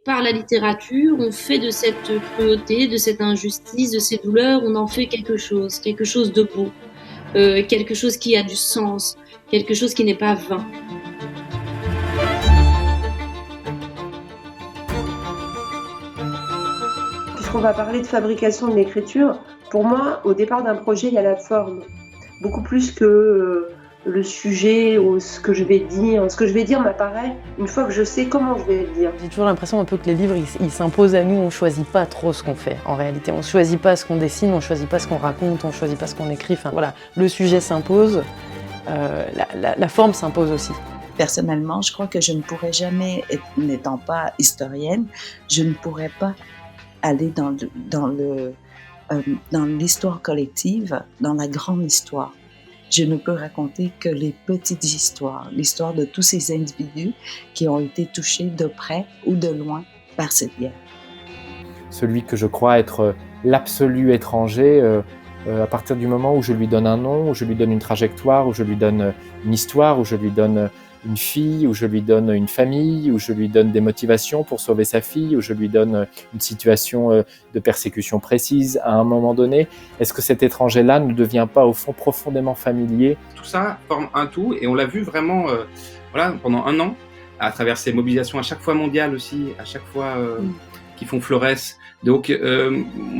Par la littérature, on fait de cette cruauté, de cette injustice, de ces douleurs, on en fait quelque chose de beau, quelque chose qui a du sens, quelque chose qui n'est pas vain. Puisqu'on va parler de fabrication de l'écriture, pour moi, au départ d'un projet, il y a la forme. Beaucoup plus que le sujet ou ce que je vais dire. Ce que je vais dire m'apparaît une fois que je sais comment je vais le dire. J'ai toujours l'impression un peu que les livres, ils s'imposent à nous, on ne choisit pas trop ce qu'on fait. En réalité, on ne choisit pas ce qu'on dessine, on ne choisit pas ce qu'on raconte, on ne choisit pas ce qu'on écrit. Enfin voilà, le sujet s'impose, la forme s'impose aussi. Personnellement, je crois que je ne pourrais jamais, n'étant pas historienne, je ne pourrais pas aller dans l'histoire collective, dans la grande histoire. Je ne peux raconter que les petites histoires, l'histoire de tous ces individus qui ont été touchés de près ou de loin par cette guerre. Celui que je crois être l'absolu étranger, à partir du moment où je lui donne un nom, où je lui donne une trajectoire, où je lui donne une histoire, où je lui donne une fille, où je lui donne une famille, où je lui donne des motivations pour sauver sa fille, où je lui donne une situation de persécution précise à un moment donné, est-ce que cet étranger-là ne devient pas au fond profondément familier ? Tout ça forme un tout et on l'a vu vraiment pendant un an, à travers ces mobilisations à chaque fois mondiales aussi, à chaque fois qui font florès. Donc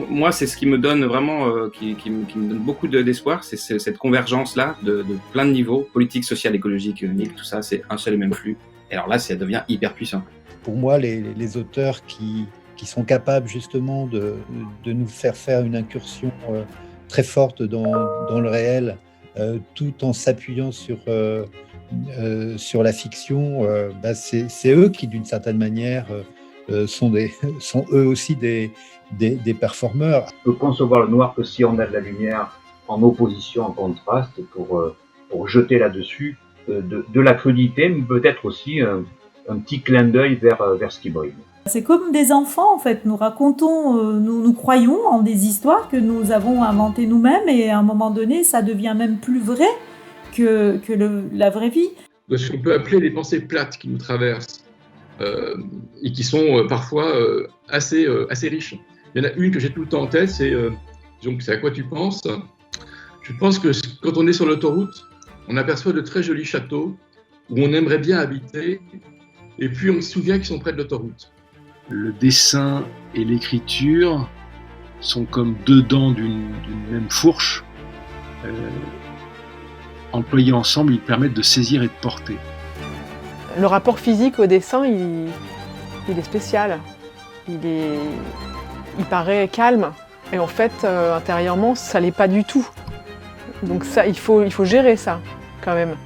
moi, c'est ce qui me donne vraiment, qui me donne beaucoup d'espoir, c'est cette convergence-là de plein de niveaux, politique, social, écologique, économique, tout ça, c'est un seul et même flux. Et alors là, ça devient hyper puissant. Pour moi, les auteurs qui sont capables justement de nous faire une incursion très forte dans le réel, tout en s'appuyant sur la fiction, c'est eux qui, d'une certaine manière, sont eux aussi des performeurs. On peut concevoir le noir que si on a de la lumière en opposition, en contraste, pour jeter là-dessus de la crudité, mais peut-être aussi un petit clin d'œil vers ce qui brille. C'est comme des enfants en fait, nous racontons, nous croyons en des histoires que nous avons inventées nous-mêmes et à un moment donné ça devient même plus vrai que la vraie vie. De ce qu'on peut appeler les pensées plates qui nous traversent et qui sont parfois assez riches. Il y en a une que j'ai tout le temps en tête, c'est à quoi tu penses ? Je pense que quand on est sur l'autoroute, on aperçoit de très jolis châteaux où on aimerait bien habiter et puis on se souvient qu'ils sont près de l'autoroute. Le dessin et l'écriture sont comme deux dents d'une même fourche. Employés ensemble, ils permettent de saisir et de porter. Le rapport physique au dessin, il est spécial. Il paraît calme. Et en fait, intérieurement, ça l'est pas du tout. Donc ça, il faut gérer ça, quand même.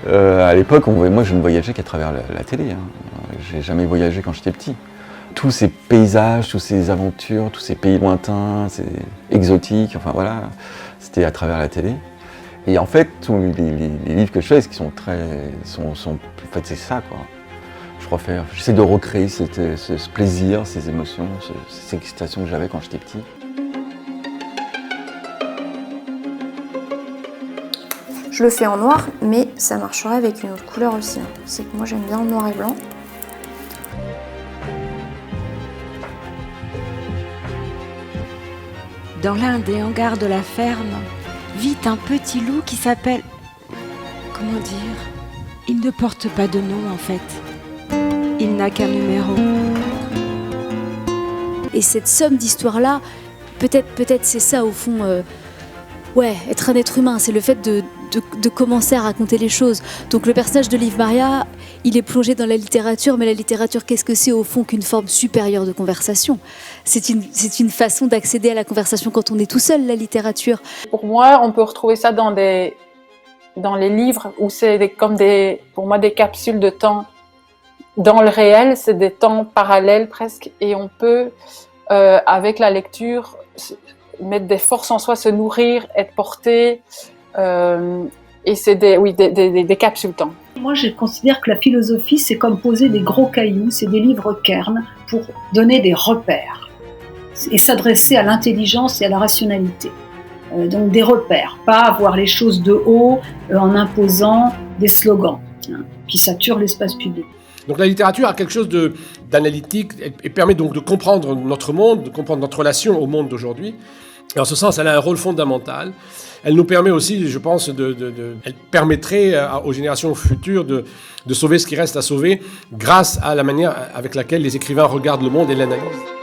À l'époque, moi, je ne voyageais qu'à travers la télé. J'ai jamais voyagé quand j'étais petit. Tous ces paysages, toutes ces aventures, tous ces pays lointains, exotiques, enfin voilà, c'était à travers la télé. Et en fait, tous les livres que je fais, qui sont en fait, c'est ça, quoi. J'essaie de recréer ce plaisir, ces émotions, cette excitation que j'avais quand j'étais petit. Je le fais en noir, mais ça marcherait avec une autre couleur aussi. C'est que moi, j'aime bien le noir et blanc. Dans l'un des hangars de la ferme, vit un petit loup qui s'appelle... Comment dire ? Il ne porte pas de nom en fait. Il n'a qu'un numéro. Et cette somme d'histoires-là, peut-être c'est ça au fond... être un être humain, c'est le fait de commencer à raconter les choses. Donc le personnage de Liv Maria, il est plongé dans la littérature, mais la littérature, qu'est-ce que c'est au fond qu'une forme supérieure de conversation ? C'est une façon d'accéder à la conversation quand on est tout seul, la littérature. Pour moi, on peut retrouver ça dans les livres où c'est pour moi des capsules de temps. Dans le réel, c'est des temps parallèles presque, et on peut, avec la lecture, mettre des forces en soi, se nourrir, être porté, et c'est des capsules temps. Moi, je considère que la philosophie, c'est comme poser des gros cailloux, c'est des livres kernes pour donner des repères et s'adresser à l'intelligence et à la rationalité. Donc des repères, pas voir les choses de haut en imposant des slogans qui saturent l'espace public. Donc la littérature a quelque chose d'analytique et permet donc de comprendre notre monde, de comprendre notre relation au monde d'aujourd'hui. Et en ce sens, elle a un rôle fondamental. Elle nous permet aussi, je pense, elle permettrait aux générations futures de sauver ce qui reste à sauver grâce à la manière avec laquelle les écrivains regardent le monde et l'analysent.